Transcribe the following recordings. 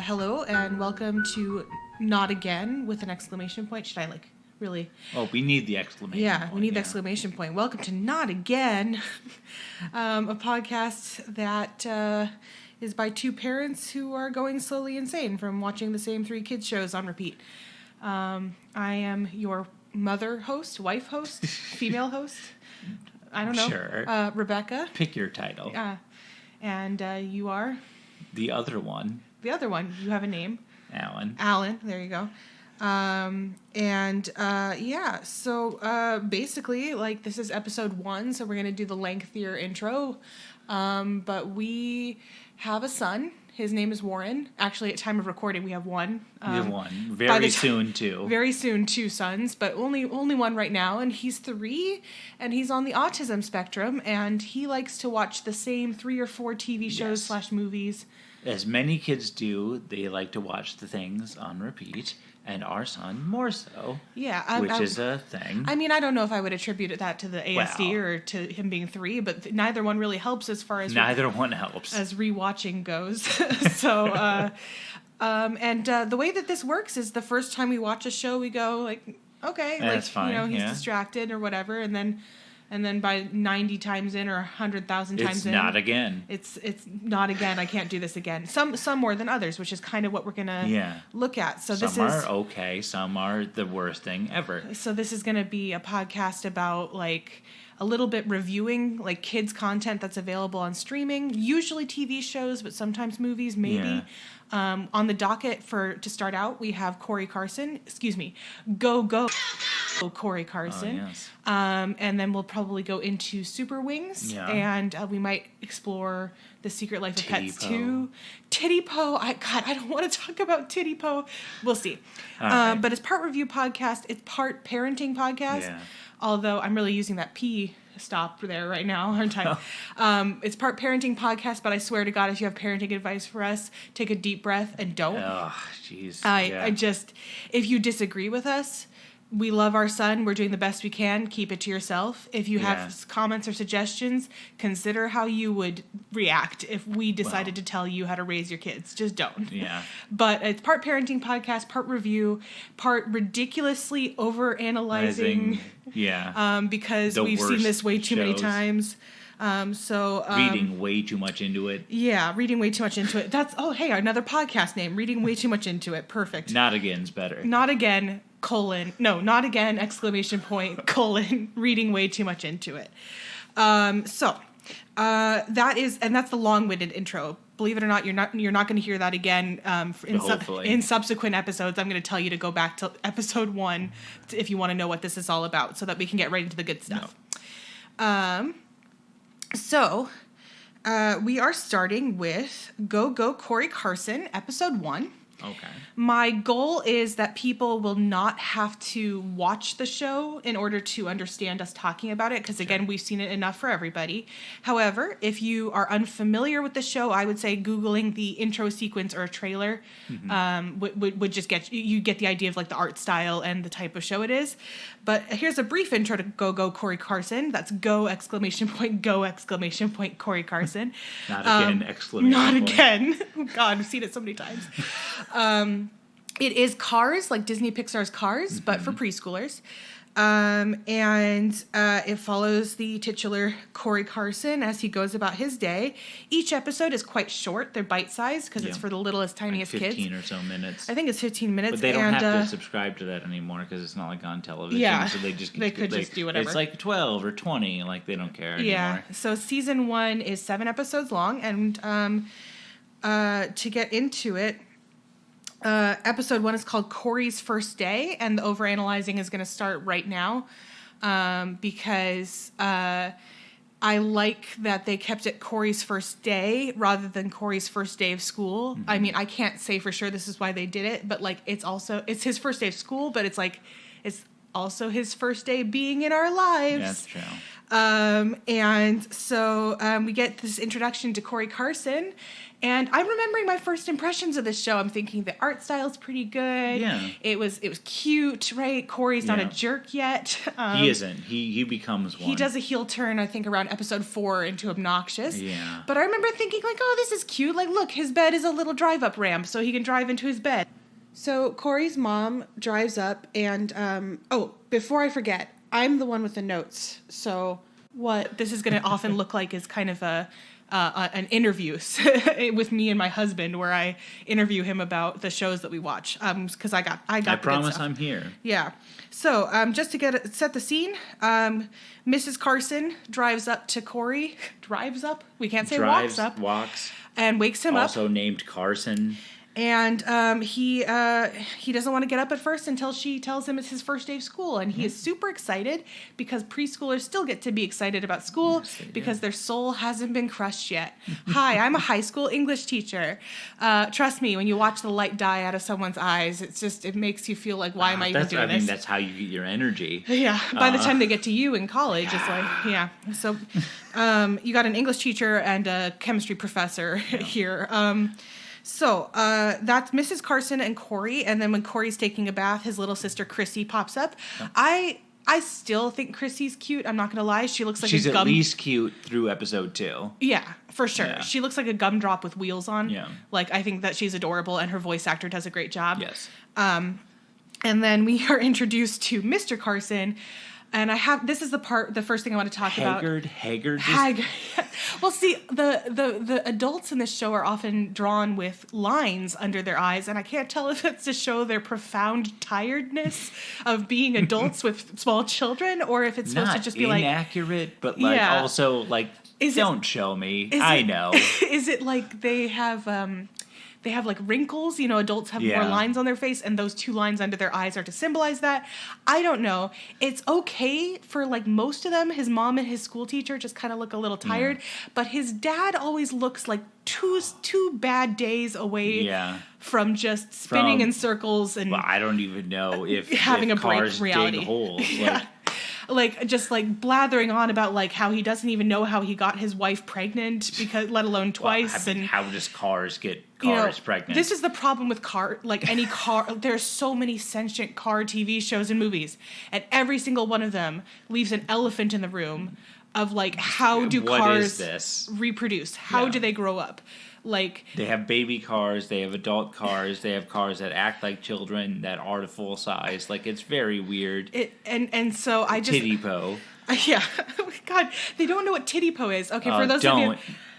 Hello and welcome to Not Again with an exclamation point. Should I really? Oh, we need the exclamation point. Yeah, we need the exclamation point. Welcome to Not Again, a podcast that is by two parents who are going slowly insane from watching the same three kids shows on repeat. I am your mother host, wife host, female host. I don't know. Sure. Rebecca. Pick your title. Yeah. And you are? The other one. The other one. You have a name. Alan. Alan. There you go. So basically, this is episode 1, so we're going to do the lengthier intro. But we have a son. His name is Warren. Actually, at time of recording, we have one. We have one. Very soon, too. Very soon, 2 sons, but only one right now. And he's 3, and he's on the autism spectrum, and he likes to watch the same 3 or 4 TV shows / movies. As many kids do, they like to watch the things on repeat, and our son more so. Yeah. Which is a thing. I mean, I don't know if I would attribute that to the ASD or to him being 3, but neither one really helps as far as... Neither one helps. As rewatching goes. So, the way that this works is the first time we watch a show, we go okay, that's fine. He's distracted or whatever, and then by 90 times in or 100,000 times in, not again. It's not again. I can't do this again. Some more than others, which is kind of what we're gonna look at. So some are okay. Some are the worst thing ever. So this is gonna be a podcast about a little bit reviewing kids content that's available on streaming, usually TV shows, but sometimes movies, maybe. Yeah. On the docket to start out, we have Corey Carson. Excuse me, go Corey Carson. Oh, yes. And then we'll probably go into Super Wings, and we might explore The Secret Life of Pets 2. Titty Po. I don't want to talk about Titty Po. We'll see. Right. But it's part review podcast. It's part parenting podcast. Yeah. Although I'm really using that P stop there right now, aren't I? It's part parenting podcast, but I swear to God, if you have parenting advice for us, take a deep breath and don't. Oh, jeez. If you disagree with us, we love our son. We're doing the best we can. Keep it to yourself. If you have comments or suggestions, consider how you would react if we decided to tell you how to raise your kids. Just don't. Yeah. But it's part parenting podcast, part review, part ridiculously overanalyzing. Yeah. Because we've seen this way too many times. Reading way too much into it. Yeah, reading way too much into it. That's another podcast name. Reading way too much into it. Perfect. Not again's better. Not again. Not again, exclamation point, : reading way too much into it. That's the long-winded intro. Believe it or not, you're not going to hear that again in subsequent episodes. I'm going to tell you to go back to episode 1 if you want to know what this is all about, so that we can get right into the good stuff. No. We are starting with Go Corey Carson, episode 1. Okay. My goal is that people will not have to watch the show in order to understand us talking about it, because, again, we've seen it enough for everybody. However, if you are unfamiliar with the show, I would say Googling the intro sequence or a trailer would just get the idea of the art style and the type of show it is. But here's a brief intro to Go Corey Carson. That's go ! Corey Carson. Not again, exclamation Not point. again. God, I've seen it so many times. It is Cars, like Disney Pixar's Cars, but for preschoolers. It follows the titular Corey Carson as he goes about his day. Each episode is quite short. They're bite-sized because it's for the littlest, tiniest 15 kids. 15 or so minutes. I think it's 15 minutes. But they don't have to subscribe to that anymore because it's not on television. Yeah, so they could just do whatever. It's 12 or 20. They don't care anymore. Yeah, so season 1 is 7 episodes long. And to get into it, episode 1 is called Corey's First Day, and the overanalyzing is going to start right now because I like that they kept it Corey's first day rather than Corey's first day of school. I mean, I can't say for sure this is why they did it, but it's his first day of school, but it's also his first day being in our lives. That's true. And so we get this introduction to Corey Carson. And I'm remembering my first impressions of this show. I'm thinking the art style is pretty good. Yeah. It was cute, right? Corey's not a Yeah. jerk yet. He isn't. He becomes one. He does a heel turn, I think, around episode 4 into obnoxious. Yeah. But I remember thinking, like, oh, this is cute. Like, look, his bed is a little drive-up ramp, so he can drive into his bed. So Corey's mom drives up, and, before I forget, I'm the one with the notes. So what this is going to often look like is kind of an interview with me and my husband, where I interview him about the shows that we watch. Because I got. I the good promise stuff. I'm here. Yeah. So just to set the scene, Mrs. Carson drives up to Corey. Drives up? We can't say walks up. Walks. And wakes him up. Also named Carson. And he doesn't want to get up at first until she tells him it's his first day of school. And he is super excited because preschoolers still get to be excited about school because their soul hasn't been crushed yet. Hi, I'm a high school English teacher. Trust me, when you watch the light die out of someone's eyes, it makes you feel like, why am I even doing this? That's how you get your energy. Yeah. By the time they get to you in college, it's like, yeah. So you got an English teacher and a chemistry professor here. So that's Mrs. Carson and Corey, and then when Corey's taking a bath, his little sister Chrissy pops up. I still think Chrissy's cute. I'm not gonna lie; she looks like she's at least cute through episode 2. Yeah, for sure. Yeah. She looks like a gumdrop with wheels on. Yeah, like I think that she's adorable, and her voice actor does a great job. Yes. And then we are introduced to Mr. Carson. And this is the first thing I want to talk about. Haggard. Well, see, the adults in this show are often drawn with lines under their eyes, and I can't tell if it's to show their profound tiredness of being adults with small children, or if it's supposed to just be like inaccurate, but like also like don't show me. I know. Is it like they have like wrinkles, adults have more lines on their face, and those 2 lines under their eyes are to symbolize that. I don't know. It's okay for like most of them. His mom and his school teacher just kind of look a little tired, but his dad always looks like two bad days away from just spinning in circles and. Well, I don't even know if having a break cars from reality. Dig holes. Yeah. Like just like blathering on about like how he doesn't even know how he got his wife pregnant, because let alone twice. And how does cars get cars pregnant? This is the problem with any car. There's so many sentient car TV shows and movies, and every single one of them leaves an elephant in the room of like, how do cars reproduce? How do they grow up? Like, they have baby cars, they have adult cars, they have cars that act like children that are the full size. Like, it's very weird. And so I just Titty po. Yeah. God, they don't know what titty po is. Okay, for those of you.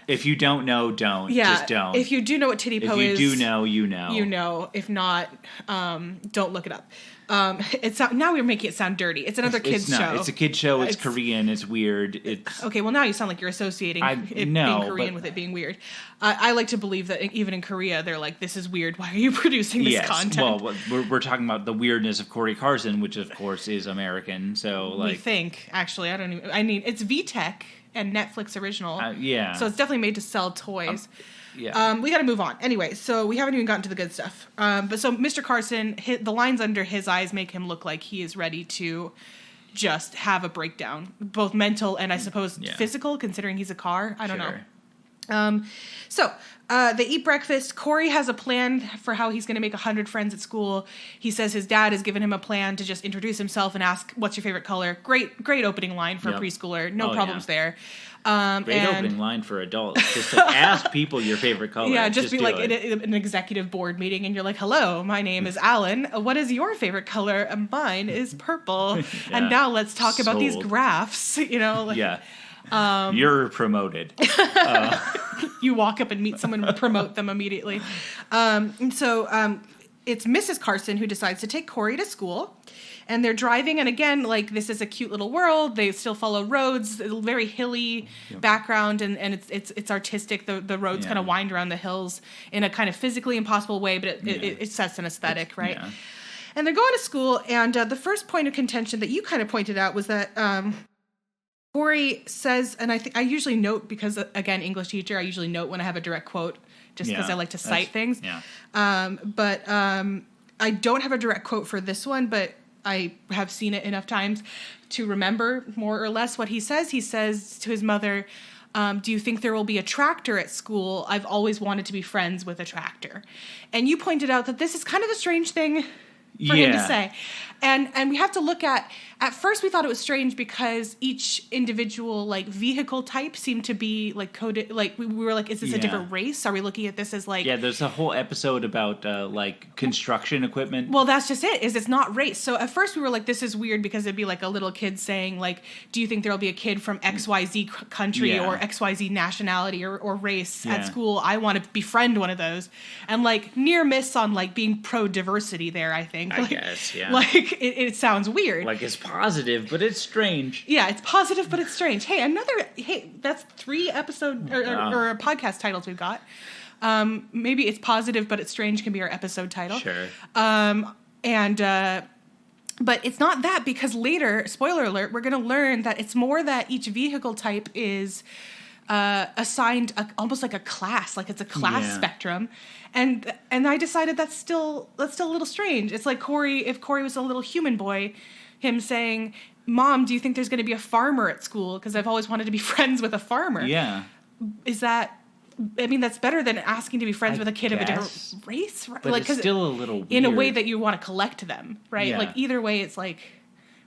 If you don't know, don't. Yeah, just don't. If you do know what titty po is. If you do know, you know. You know. If not, don't look it up. Now we're making it sound dirty. It's another kid's show. It's a kid's show. It's Korean. It's weird. It's okay. Well, now you sound like you're associating being Korean with it being weird. I like to believe that even in Korea, they're like, "This is weird. Why are you producing this content?" Well, we're talking about the weirdness of Corey Carson, which of course is American. So like, we think actually, I mean, it's VTech and Netflix original. So it's definitely made to sell toys. We got to move on. Anyway, so we haven't even gotten to the good stuff. But so Mr. Carson, the lines under his eyes make him look like he is ready to just have a breakdown, both mental and I suppose physical, considering he's a car. I don't know. So they eat breakfast. Corey has a plan for how he's going to make 100 friends at school. He says his dad has given him a plan to just introduce himself and ask, "What's your favorite color?" Great opening line for a preschooler. No problems there. Great opening line for adults. Just to ask people your favorite color. Yeah, just be like in an executive board meeting and you're like, "Hello, my name is Alan. What is your favorite color?" "Mine is purple." And now let's talk about these graphs. You're promoted. You walk up and meet someone and promote them immediately. So it's Mrs. Carson who decides to take Corey to school. And they're driving, and again, like, this is a cute little world. They still follow roads, a very hilly background, and it's artistic. The roads kind of wind around the hills in a kind of physically impossible way, but it sets an aesthetic, right? Yeah. And they're going to school, and the first point of contention that you kind of pointed out was that Corey says, and I usually note, because, again, English teacher, I usually note when I have a direct quote, just because I like to cite things. Yeah. But I don't have a direct quote for this one, but I have seen it enough times to remember more or less what he says. He says to his mother, do you think there will be a tractor at school? I've always wanted to be friends with a tractor. And you pointed out that this is kind of a strange thing for him to say. And we have to look at first we thought it was strange because each individual like vehicle type seemed to be like coded, like we were like, is this a different race? Are we looking at this as like... Yeah, there's a whole episode about like construction equipment. Well, that's just it, is it's not race. So at first we were like, this is weird because it'd be like a little kid saying like, do you think there'll be a kid from XYZ country or XYZ nationality or race at school? I want to befriend one of those. And like near miss on like being pro-diversity there, I think. I like, guess, yeah. Like it sounds weird. Like it's positive, but it's strange. Yeah, it's positive, but it's strange. Hey, that's 3 episode or podcast titles we've got. Maybe it's positive, but it's strange can be our episode title. Sure. But it's not that, because later, spoiler alert, we're going to learn that it's more that each vehicle type is assigned almost like a class, like it's a class spectrum. And I decided that's still a little strange. It's like if Corey was a little human boy, him saying, Mom, do you think there's going to be a farmer at school? Because I've always wanted to be friends with a farmer. Yeah. Is that... I mean, that's better than asking to be friends with a kid of a different race. Right? But like, it's still a little weird. In a way that you want to collect them, right? Yeah. Like, either way, it's like...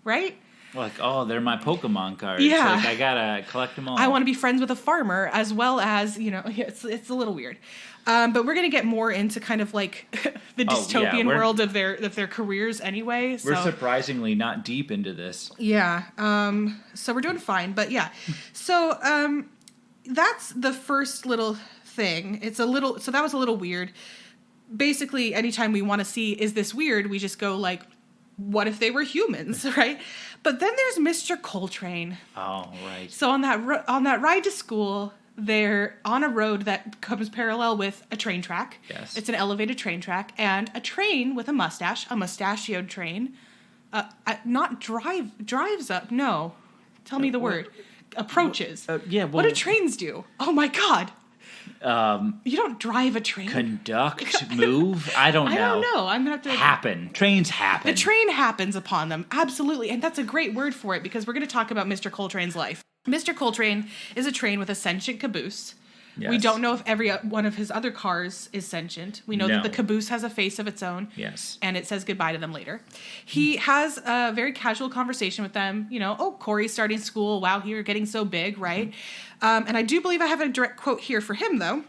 Right? Like, oh, they're my Pokemon cards. Yeah. Like, I gotta collect them all. I want to be friends with a farmer as well as, it's a little weird. But we're going to get more into kind of like the dystopian world of their careers anyway. So. We're surprisingly not deep into this. Yeah. So we're doing fine. But yeah. So that's the first little thing. So that was a little weird. Basically, anytime we want to see, is this weird? We just go like, what if they were humans, right? But then there's Mr. Coltrane. Oh, right. So on that ride to school, they're on a road that comes parallel with a train track. Yes. It's an elevated train track, and a train with a mustachioed train, drives up. No, tell me the word. Approaches. What do trains do? Oh my God. You don't drive a train. Conduct, move. I don't know. I don't know. I'm gonna have to happen. Trains happen. The train happens upon them, absolutely, and that's a great word for it because we're going to talk about Mr. Coltrane's life. Mr. Coltrane is a train with a sentient caboose. Yes. We don't know if every one of his other cars is sentient. We know that the caboose has a face of its own. Yes. And it says goodbye to them later. He has a very casual conversation with them. Oh, Corey's starting school. Wow, you're getting so big, right? And I do believe I have a direct quote here for him, though.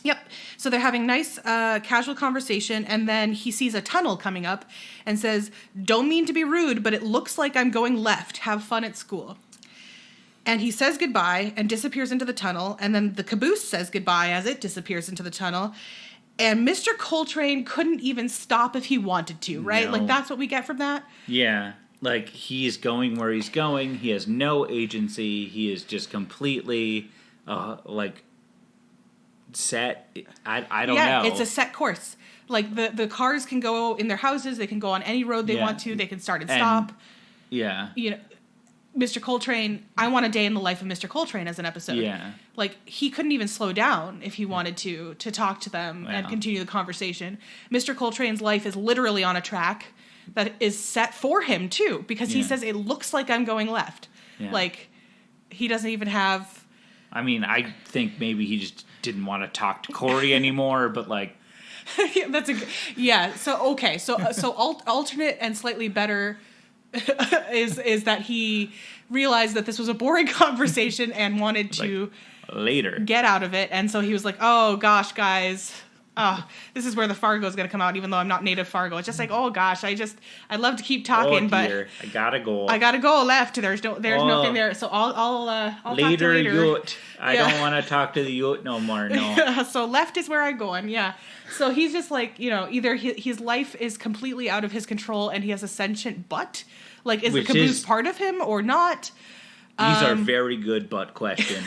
Yep. So they're having nice casual conversation, and then he sees a tunnel coming up and says, "Don't mean to be rude, but it looks like I'm going left. Have fun at school." And he says goodbye and disappears into the tunnel. And then the caboose says goodbye as it disappears into the tunnel. And Mr. Coltrane couldn't even stop if he wanted to, right? No. Like, that's what we get from that? Yeah. Like, he's going where he's going. He has no agency. He is just completely, set. I don't know. Yeah, it's a set course. Like, the cars can go in their houses. They can go on any road they want to. They can start and stop. Yeah. Mr. Coltrane, I want a day in the life of Mr. Coltrane as an episode. Yeah. Like, he couldn't even slow down if he wanted to talk to them and continue the conversation. Mr. Coltrane's life is literally on a track that is set for him, too, because he says, it looks like I'm going left. Yeah. Like, he doesn't even have... I mean, I think maybe he just didn't want to talk to Corey anymore, but, like... So, okay. So alternate and slightly better... is that he realized that this was a boring conversation and wanted to later get out of it, and so he was like, "Oh gosh, guys, this is where the Fargo is going to come out." Even though I'm not native Fargo, it's just like, "Oh gosh, I'd love to keep talking, but I gotta go left. There's nothing there, so I'll later, talk to you later. Yote. I don't want to talk to the Yote no more. No. So left is where I'm going. Yeah. So he's just like, either his life is completely out of his control and he has a sentient butt. Like, is the caboose part of him or not? These are very good butt questions.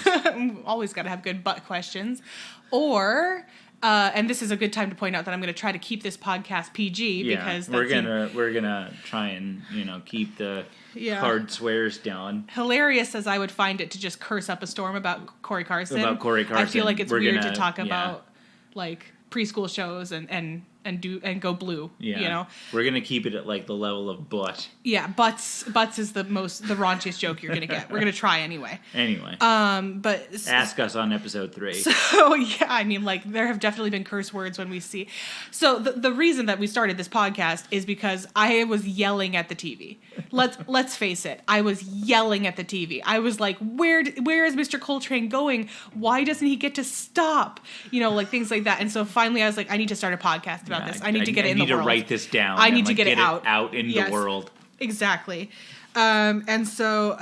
Always got to have good butt questions. Or, and this is a good time to point out that I'm going to try to keep this podcast PG because we're gonna try and keep the hard swears down. Hilarious as I would find it to just curse up a storm about Corey Carson. I feel like it's weird to talk about like preschool shows and and go blue. Yeah. You know? We're gonna keep it at like the level of butt. Yeah, butts is the raunchiest joke you're gonna get. We're gonna try anyway. Anyway. But Ask us on episode 3. So yeah, I mean, like, there have definitely been curse words when we see. So the reason that we started this podcast is because I was yelling at the TV. Let's face it, I was yelling at the TV. I was like, where is Mr. Coltrane going? Why doesn't he get to stop? You know, like things like that. And so finally, I was like, I need to start a podcast about this. I need to get it in the world. I need to write this down. I need to get it out in the world. Exactly. And so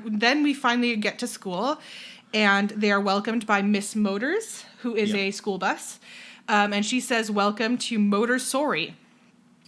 then we finally get to school, and they are welcomed by Miss Motors, who is a school bus. And she says, "Welcome to Montessori,"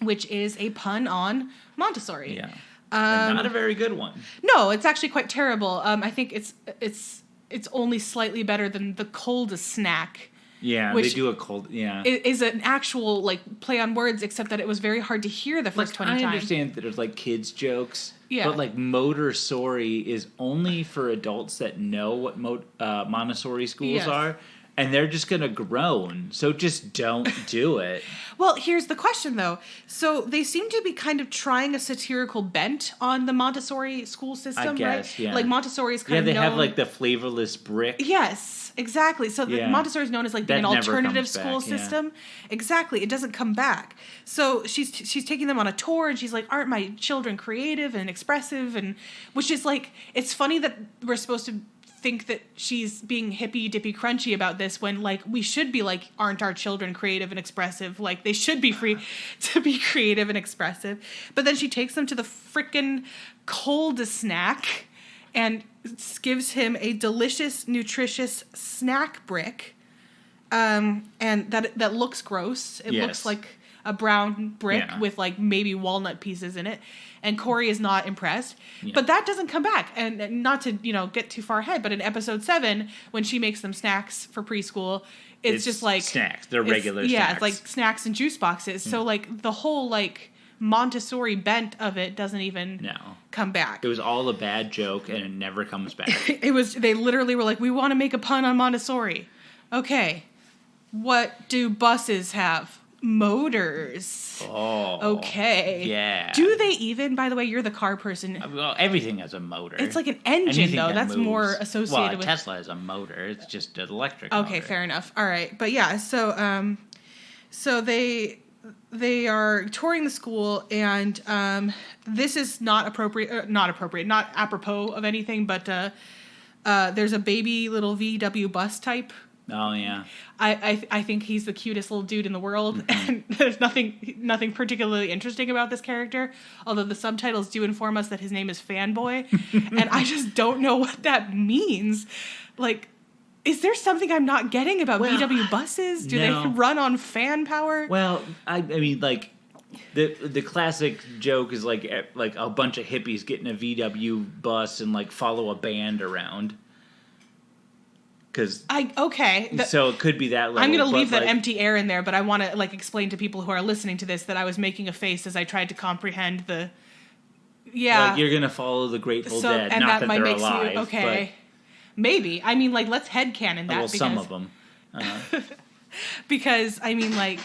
which is a pun on Montessori. Yeah. And not a very good one. No, it's actually quite terrible. I think it's only slightly better than the coldest snack. Yeah, they do a cold. Yeah, is an actual like play on words, except that it was very hard to hear the first 20 times. I understand that there's like kids jokes. Yeah. But like Montessori is only for adults that know what Montessori schools are. And they're just going to groan. So just don't do it. Well, here's the question, though. So they seem to be kind of trying a satirical bent on the Montessori school system, I guess, right? yeah. Like Montessori is kind of known... known... Yeah, they have like the flavorless brick. Yes, exactly. So Montessori is known as like being an alternative school system. Exactly. It doesn't come back. So she's taking them on a tour, and she's like, aren't my children creative and expressive? And which is like, it's funny that we're supposed to think that she's being hippy dippy crunchy about this when like we should be like, aren't our children creative and expressive? Like they should be free to be creative and expressive. But then she takes them to the frickin' coldest snack and gives him a delicious, nutritious snack brick. And that looks gross. It looks like a brown brick with like maybe walnut pieces in it. And Corey is not impressed. Yeah. But that doesn't come back. And not to, get too far ahead, but in episode 7, when she makes them snacks for preschool, it's just like... snacks. They're regular snacks. Yeah, it's like snacks and juice boxes. So like the whole like Montessori bent of it doesn't even come back. It was all a bad joke and it never comes back. They literally were like, we want to make a pun on Montessori. Okay. What do buses have? Motors. Oh. Okay. Yeah. Do they even, by the way, you're the car person. Well, everything has a motor. It's like an engine, Anything though. That's moves. more associated with... Tesla has a motor. It's just an electric Okay, motor. fair enough. All right. But yeah, so they are touring the school, and this is not apropos of anything, but there's a baby little VW bus type. Oh yeah. I think he's the cutest little dude in the world, and there's nothing particularly interesting about this character, although the subtitles do inform us that his name is Fanboy, and I just don't know what that means. Like, is there something I'm not getting about VW buses? Do they run on fan power? Well, I mean, like, the classic joke is like a bunch of hippies get in a VW bus and like follow a band around. So it could be that level. I'm going to leave that empty air in there, but I want to like explain to people who are listening to this that I was making a face as I tried to comprehend the. Yeah, like you're going to follow the Grateful Dead, and not that might they're make alive. You, okay, maybe. I mean, like, let's headcanon that. Well, some of them. Because I mean, like,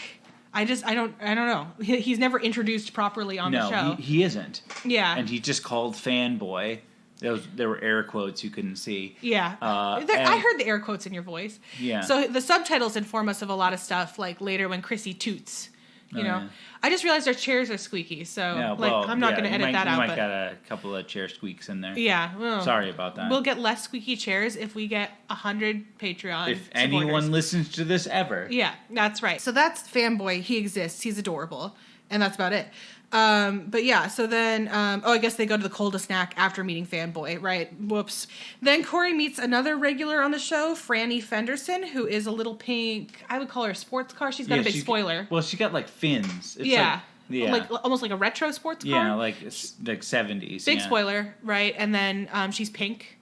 I don't know. He's never introduced properly on the show. No, he isn't. Yeah, and he's just called Fanboy. There were air quotes you couldn't see. Yeah. I heard the air quotes in your voice. Yeah. So the subtitles inform us of a lot of stuff, like later when Chrissy toots. You know? Yeah. I just realized our chairs are squeaky, so I'm not going to edit that out. You might got a couple of chair squeaks in there. Yeah. Well, sorry about that. We'll get less squeaky chairs if we get 100 Patreon If supporters. anyone listens to this ever. Yeah, that's right. So that's Fanboy. He exists. He's adorable. And that's about it. But yeah, so then, I guess they go to the coldest snack after meeting Fanboy, right? Whoops. Then Corey meets another regular on the show, Franny Fenderson, who is a little pink, I would call her a sports car. She's got a big spoiler. Well, she got like fins. It's like almost like a retro sports car. Yeah, like 70s. Big spoiler, right? And then she's pink.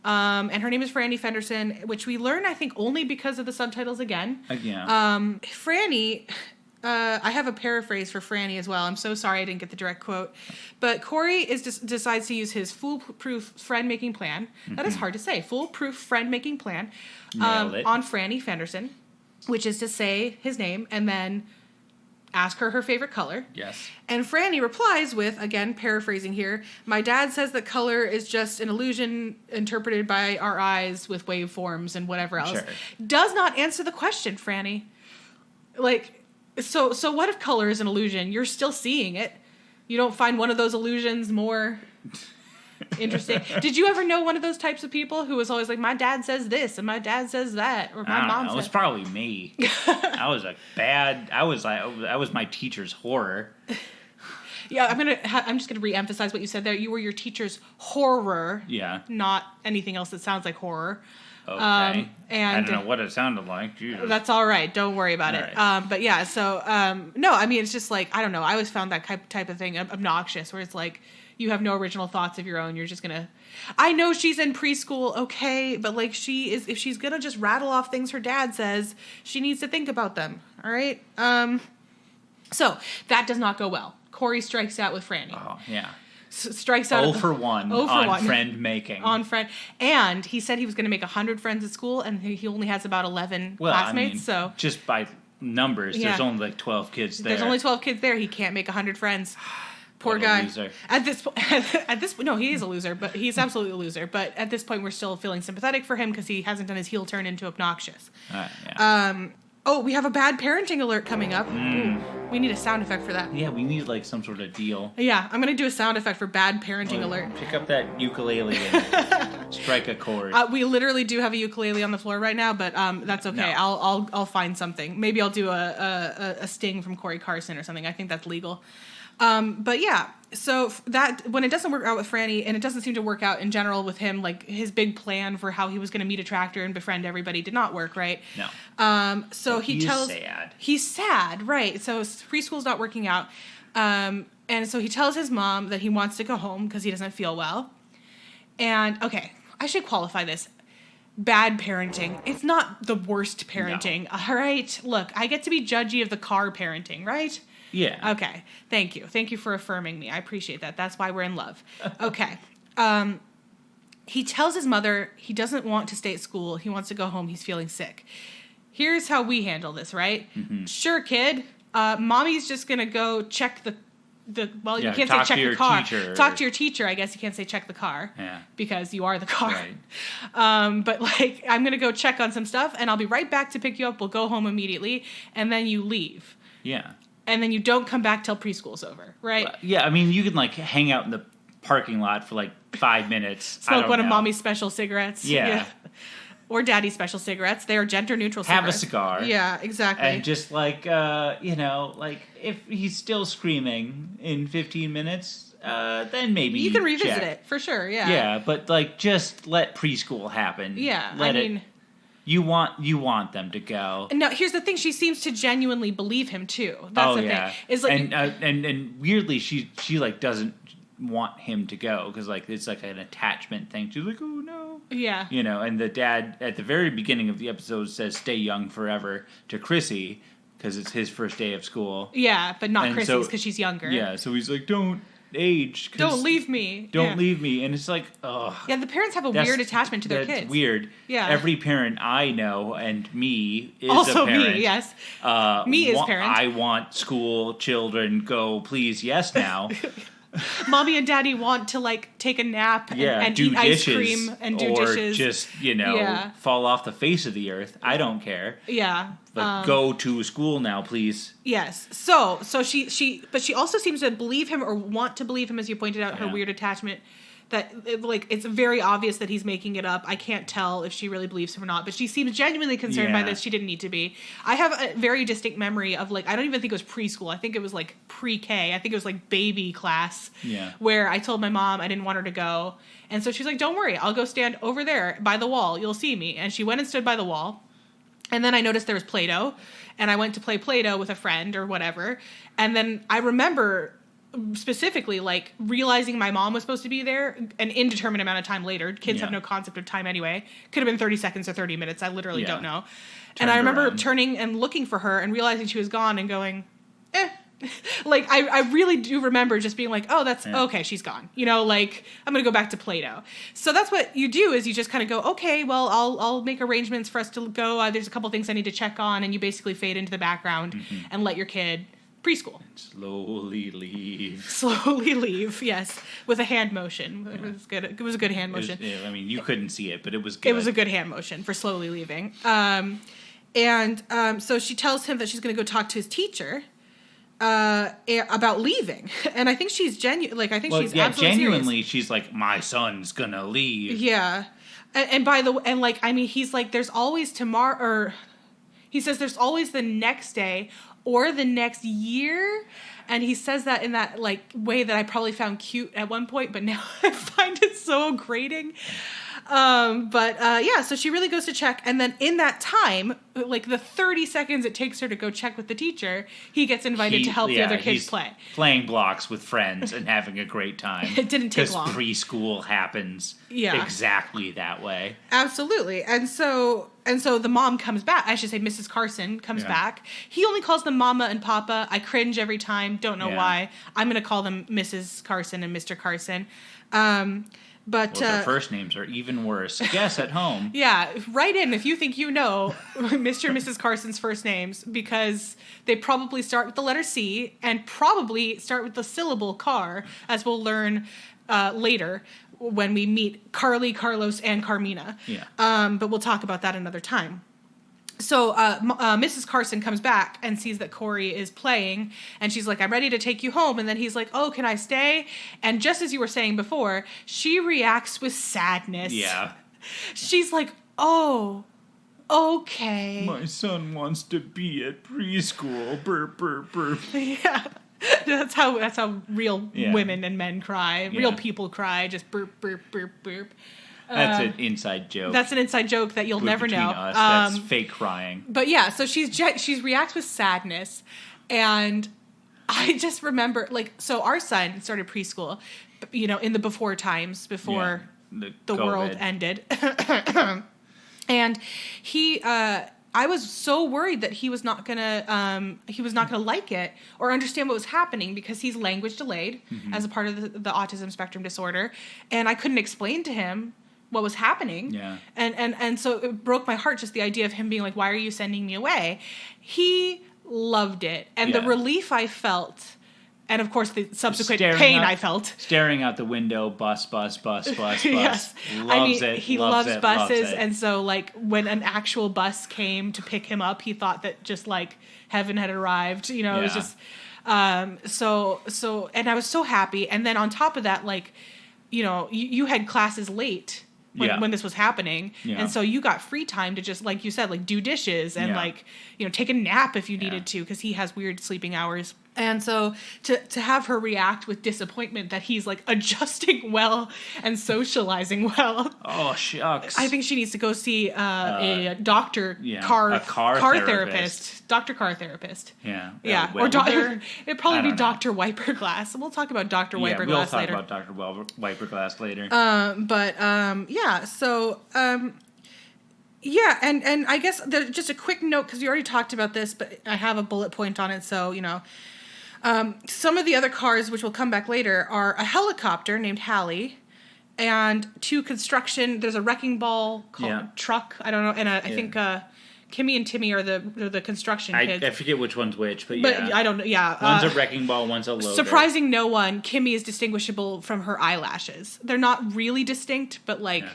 And her name is Franny Fenderson, which we learn, I think, only because of the subtitles again. Franny... I have a paraphrase for Franny as well. I'm so sorry I didn't get the direct quote. But Corey decides to use his foolproof friend-making plan. That is hard to say. Foolproof friend-making plan Nailed it. on Franny Fenderson. which is to say his name and then ask her favorite color. Yes. And Franny replies with, again, paraphrasing here, my dad says that color is just an illusion interpreted by our eyes with waveforms and whatever else. Sure. Does not answer the question, Franny. Like, so what if color is an illusion? You're still seeing it. You don't find one of those illusions more interesting? Did you ever know one of those types of people who was always like, my dad says this and my dad says that, or my mom says... It was probably me. I was my teacher's horror. Yeah, I'm just gonna re-emphasize what you said there. You were your teacher's horror. Yeah. Not anything else that sounds like horror. Okay. And I don't know what it sounded like. Jesus. That's all right. Don't worry about all it. Right. But yeah, so no, I mean, it's just like, I don't know. I always found that type of thing obnoxious, where it's like, you have no original thoughts of your own. You're just gonna... I know she's in preschool, okay, but like if she's gonna just rattle off things her dad says, she needs to think about them. All right. So that does not go well. Corey strikes out with Franny. Oh yeah. Strikes out. 0 for 1 on friend making. On friend, and he said he was going to make 100 friends at school, and he only has about 11 classmates. I mean, so just by numbers, Yeah. there's only like 12 kids there. There's only 12 kids there. He can't make 100 friends. Poor What a guy. loser. At this no, he is a loser, but he's absolutely a loser. But at this point, we're still feeling sympathetic for him because he hasn't done his heel turn into obnoxious. Yeah. Oh, we have a bad parenting alert coming up. Ooh, we need a sound effect for that. Yeah, we need like some sort of deal. Yeah, I'm gonna do a sound effect for bad parenting alert. Pick up that ukulele and strike a chord. We literally do have a ukulele on the floor right now, but that's okay. No. I'll find something. Maybe I'll do a sting from Corey Carson or something. I think that's legal. But yeah, so that when it doesn't work out with Franny, and it doesn't seem to work out in general with him, like his big plan for how he was going to meet a tractor and befriend everybody did not work, right? No. So he tells sad. He's sad, right? So preschool's not working out, and so he tells his mom that he wants to go home because he doesn't feel well. And okay, I should qualify this. Bad parenting. It's not the worst parenting. No. All right. Look, I get to be judgy of the car parenting, right? Yeah. Okay. Thank you. Thank you for affirming me. I appreciate that. That's why we're in love. Okay. He tells his mother he doesn't want to stay at school. He wants to go home. He's feeling sick. Here's how we handle this, right? Mm-hmm. Sure, kid. Mommy's just going to go check you can't say check the car. Talk to your teacher. I guess you can't say check the car. Yeah. Because you are the car. Right. But like, I'm going to go check on some stuff and I'll be right back to pick you up. We'll go home immediately. And then you leave. Yeah. And then you don't come back till preschool's over, right? Well, yeah, I mean, you can like hang out in the parking lot for like 5 minutes. Smoke one of mommy's special cigarettes. Yeah. Or daddy's special cigarettes. They are gender neutral cigarettes. Have a cigar. Yeah, exactly. And just like, like if he's still screaming in 15 minutes, then maybe you can revisit it for sure. Yeah. Yeah, but like just let preschool happen. Yeah, You want them to go. No, here's the thing. She seems to genuinely believe him too. That's the thing. Is like, and weirdly, she like doesn't want him to go because like it's like an attachment thing. She's like, oh no. Yeah. And the dad at the very beginning of the episode says, "Stay young forever" to Chrissy because it's his first day of school. Yeah, but not Chrissy's because she's younger. Yeah, so he's like, "Don't age. Don't leave me. Don't leave me." And it's like, ugh. Yeah, the parents have a weird attachment to their kids. That's weird. Yeah. Every parent I know and me is also a parent. me, yes. Me as parent. I want school children go, please, yes now. Mommy and daddy want to like take a nap and do eat dishes, ice cream and do or dishes. Just, fall off the face of the earth. I don't care. Yeah. But go to school now, please. Yes. So she also seems to believe him or want to believe him, as you pointed out, her weird attachment. That it's very obvious that he's making it up. I can't tell if she really believes him or not, but she seems genuinely concerned by this. She didn't need to be. I have a very distinct memory of like, I don't even think it was preschool. I think it was like pre-K. I think it was like baby class. Yeah. Where I told my mom I didn't want her to go. And so she's like, don't worry, I'll go stand over there by the wall. You'll see me. And she went and stood by the wall. And then I noticed there was Play-Doh. And I went to play Play-Doh with a friend or whatever. And then I remember specifically like realizing my mom was supposed to be there an indeterminate amount of time later. Kids have no concept of time anyway. Could have been 30 seconds or 30 minutes. I literally don't know. And I remember turning and looking for her and realizing she was gone and going, Like, I really do remember just being like, oh, that's okay, she's gone. You know, like, I'm going to go back to Play-Doh. So that's what you do, is you just kind of go, okay, well, I'll make arrangements for us to go. There's a couple things I need to check on, and you basically fade into the background and let your kid preschool. Slowly leave. Slowly leave, yes, with a hand motion. It was good. It was a good hand motion. I mean, you couldn't see it, but it was good. It was a good hand motion for slowly leaving. So she tells him that she's going to go talk to his teacher about leaving, and I think she's she's absolutely genuinely serious. She's like, my son's gonna leave. Yeah, and by the way, and like, I mean, he's like, there's always tomorrow, or he says there's always the next day or the next year. And he says that in that like way that I probably found cute at one point, but now I find it so grating. So she really goes to check. And then in that time, like the 30 seconds it takes her to go check with the teacher, he gets invited to help the other kids play. Playing blocks with friends and having a great time. It didn't take long. Because preschool happens exactly that way. Absolutely. And so the mom comes back. I should say Mrs. Carson comes back. He only calls them Mama and Papa. I cringe every time. Don't know why. I'm going to call them Mrs. Carson and Mr. Carson. Their first names are even worse. Guess at home. Yeah, write in if you think you know Mr. and Mrs. Carson's first names, because they probably start with the letter C and probably start with the syllable car, as we'll learn later when we meet Carly, Carlos, and Carmina. Yeah. But we'll talk about that another time. So Mrs. Carson comes back and sees that Corey is playing, and she's like, I'm ready to take you home. And then he's like, oh, can I stay? And just as you were saying before, she reacts with sadness. Yeah. She's like, oh, okay. My son wants to be at preschool. Burp, burp, burp. Yeah. That's how real women and men cry. Real people cry. Just burp, burp, burp, burp. That's an inside joke. That's an inside joke that you'll never know. Us, that's fake crying. But yeah, so she reacts with sadness, and I just remember, like, so our son started preschool, you know, in the before times, before the world ended, and he. I was so worried that he was not gonna like it or understand what was happening, because he's language delayed as a part of the autism spectrum disorder, and I couldn't explain to him what was happening. Yeah. And so it broke my heart, just the idea of him being like, why are you sending me away? He loved it. And the relief I felt, and of course the subsequent pain I felt. Staring out the window, bus. Yes. Loves it. He loves buses. And so like when an actual bus came to pick him up, he thought that just like heaven had arrived. You know, it was just so and I was so happy. And then on top of that, like, you know, you had classes late when this was happening. Yeah. And so you got free time to just, like you said, like do dishes and like, you know, take a nap if you needed to, because he has weird sleeping hours. And so to have her react with disappointment that he's like adjusting well and socializing well. Oh, shucks. I think she needs to go see a doctor, car therapist. Doctor car therapist. Yeah. Yeah. Or it'd probably be Dr. Wiperglass. We'll talk about Dr. Wiperglass later. We'll talk about Dr. Wiperglass later. And I guess just a quick note, because we already talked about this, but I have a bullet point on it, so, you know. Some of the other cars, which will come back later, are a helicopter named Hallie, and two construction. There's a wrecking ball called Truck. I don't know, and I think Kimmy and Timmy are the construction kids. I forget which one's which, but I don't know. Yeah, one's a wrecking ball, one's a loader. Surprising no one, Kimmy is distinguishable from her eyelashes. They're not really distinct, but like.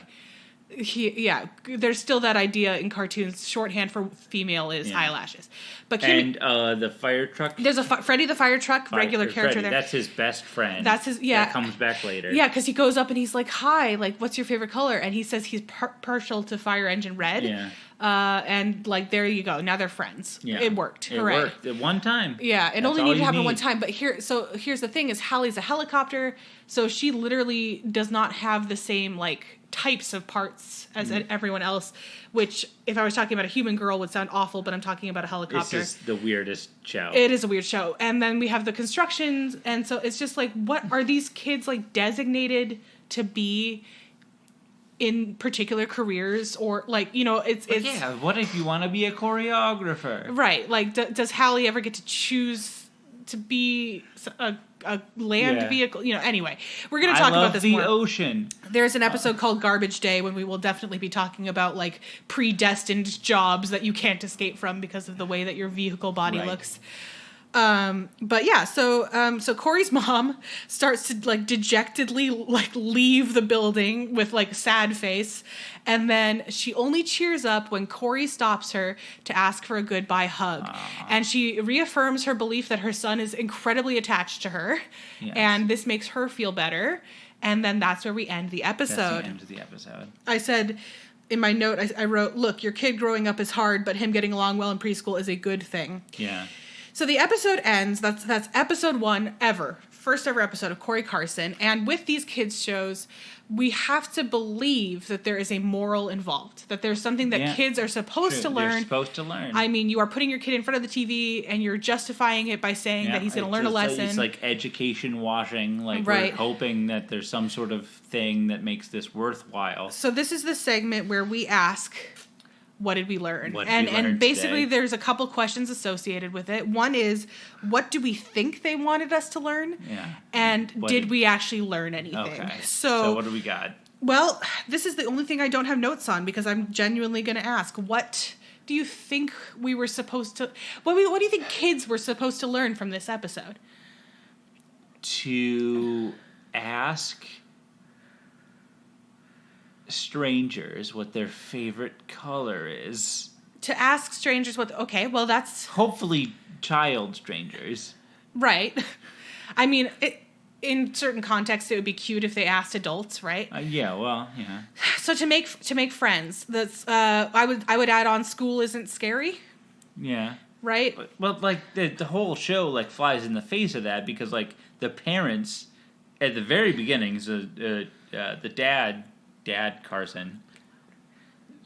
There's still that idea in cartoons. Shorthand for female is eyelashes. But Kimmy, and the fire truck. There's a Freddy the fire truck, regular character there. That's his best friend. That's his. That comes back later. Yeah, because he goes up and he's like, "Hi, like, what's your favorite color?" And he says he's partial to fire engine red. Yeah. And like, there you go. Now they're friends. Yeah. It worked. Hooray. It worked at one time. Yeah, it only needed to happen one time. But here's the thing: is Hallie's a helicopter, so she literally does not have the same like types of parts as everyone else, which if I was talking about a human girl would sound awful, but I'm talking about a helicopter. This is the weirdest show. It is a weird show. And then we have the constructions, and so it's just like, what are these kids like designated to be in particular careers, or like, you know, it's what if you want to be a choreographer? Right. Like, does Hallie ever get to choose to be a land vehicle. Anyway, we're going to I talk love about this the more. ocean. There's an episode called Garbage Day when we will definitely be talking about like predestined jobs that you can't escape from because of the way that your vehicle body looks. But yeah, so Corey's mom starts to like dejectedly like leave the building with like sad face. And then she only cheers up when Corey stops her to ask for a goodbye hug. And she reaffirms her belief that her son is incredibly attached to her. Yes. And this makes her feel better. And then that's where we end the episode. That's the end of the episode. I said in my note, I wrote, look, your kid growing up is hard, but him getting along well in preschool is a good thing. Yeah. So the episode ends. That's episode 1 ever. First ever episode of Corey Carson. And with these kids shows, we have to believe that there is a moral involved. That there's something that kids are supposed to learn. They're supposed to learn. I mean, you are putting your kid in front of the TV and you're justifying it by saying that he's going to learn a lesson. It's like education washing. Like we're hoping that there's some sort of thing that makes this worthwhile. So this is the segment where we ask, what did we learn? And basically today? There's a couple questions associated with it. One is, what do we think they wanted us to learn? Yeah. And did we actually learn anything? Okay. So what do we got? Well, this is the only thing I don't have notes on because I'm genuinely going to ask, what do you think we were supposed to... What do you think kids were supposed to learn from this episode? To ask strangers what their favorite color is. To ask strangers what... Okay, well, that's... Hopefully child strangers. Right. I mean, in certain contexts, it would be cute if they asked adults, right? Yeah. So to make friends, that's I would add on school isn't scary. Yeah. Right? Well, like, the whole show, like, flies in the face of that because, like, the parents, at the very beginning, the Dad Carson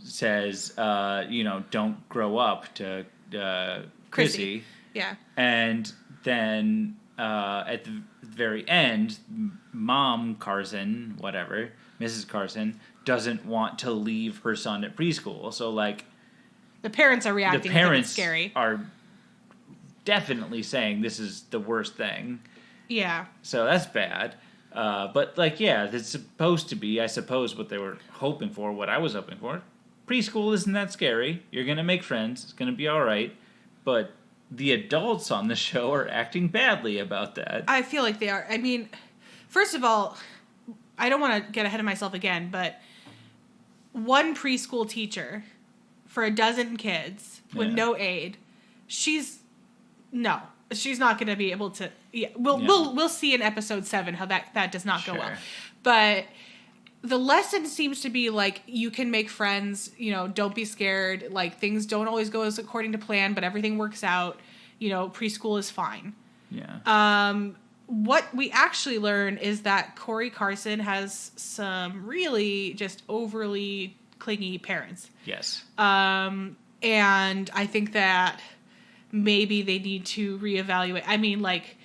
says, don't grow up to Chrissy. Yeah. And then at the very end, Mom Carson, whatever, Mrs. Carson, doesn't want to leave her son at preschool. So, like... The parents are reacting. The parents scary. Are definitely saying this is the worst thing. Yeah. So that's bad. But, like, yeah, it's supposed to be, I suppose, what they were hoping for, what I was hoping for. Preschool isn't that scary. You're going to make friends. It's going to be all right. But the adults on the show are acting badly about that. I feel like they are. I mean, first of all, I don't want to get ahead of myself again, but one preschool teacher for a dozen kids with no aid, she's not going to be able to. Yeah, we'll see in episode 7 how that does not go well. But the lesson seems to be like you can make friends. Don't be scared. Like things don't always go as according to plan, but everything works out. Preschool is fine. Yeah. What we actually learn is that Corey Carson has some really just overly clingy parents. Yes. And I think that maybe they need to reevaluate. I mean, like,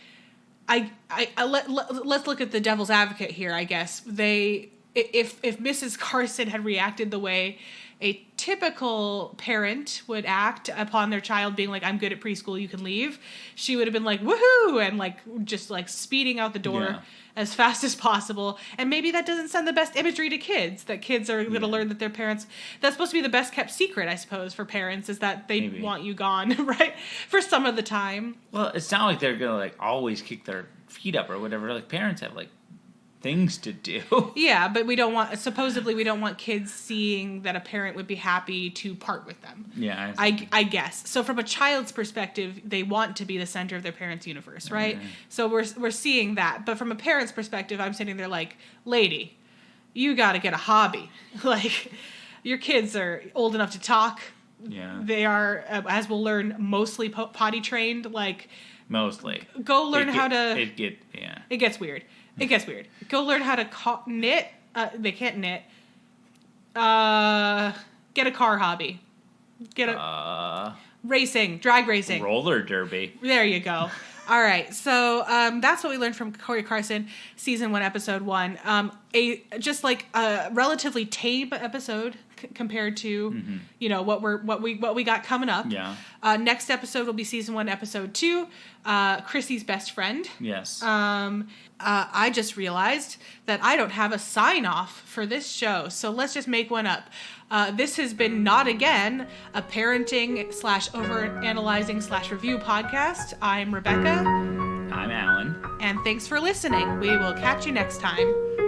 let's look at the devil's advocate here, I guess. If Mrs. Carson had reacted the way a typical parent would act upon their child being like, I'm good at preschool, you can leave, she would have been like, woohoo, and like just like speeding out the door as fast as possible. And maybe that doesn't send the best imagery to kids, that kids are going to learn that their parents, that's supposed to be the best kept secret, I suppose, for parents, is that they want you gone, right? For some of the time. Well, it's not like they're going to like always kick their feet up or whatever. Like parents have like things to do. Yeah, but supposedly we don't want kids seeing that a parent would be happy to part with them. Yeah. I guess. So from a child's perspective, they want to be the center of their parents' universe, right? Mm-hmm. So we're seeing that. But from a parent's perspective, I'm sitting there like, lady, you got to get a hobby. Like, your kids are old enough to talk. Yeah. They are, as we'll learn, mostly potty trained. Like, mostly. Go learn how to... It gets weird. It gets weird. Go learn how to knit. They can't knit. Get a car hobby. Get a drag racing. Roller derby. There you go. All right. So that's what we learned from Corey Carson, season 1, episode 1. Just like a relatively tame episode compared to, you know, what we got coming up. Yeah. Next episode will be season 1, episode 2, Chrissy's best friend. Yes. I just realized that I don't have a sign off for this show, so let's just make one up. This has been Not Again, a parenting / overanalyzing / review podcast. I'm Rebecca. I'm Alan. And thanks for listening. We will catch you next time.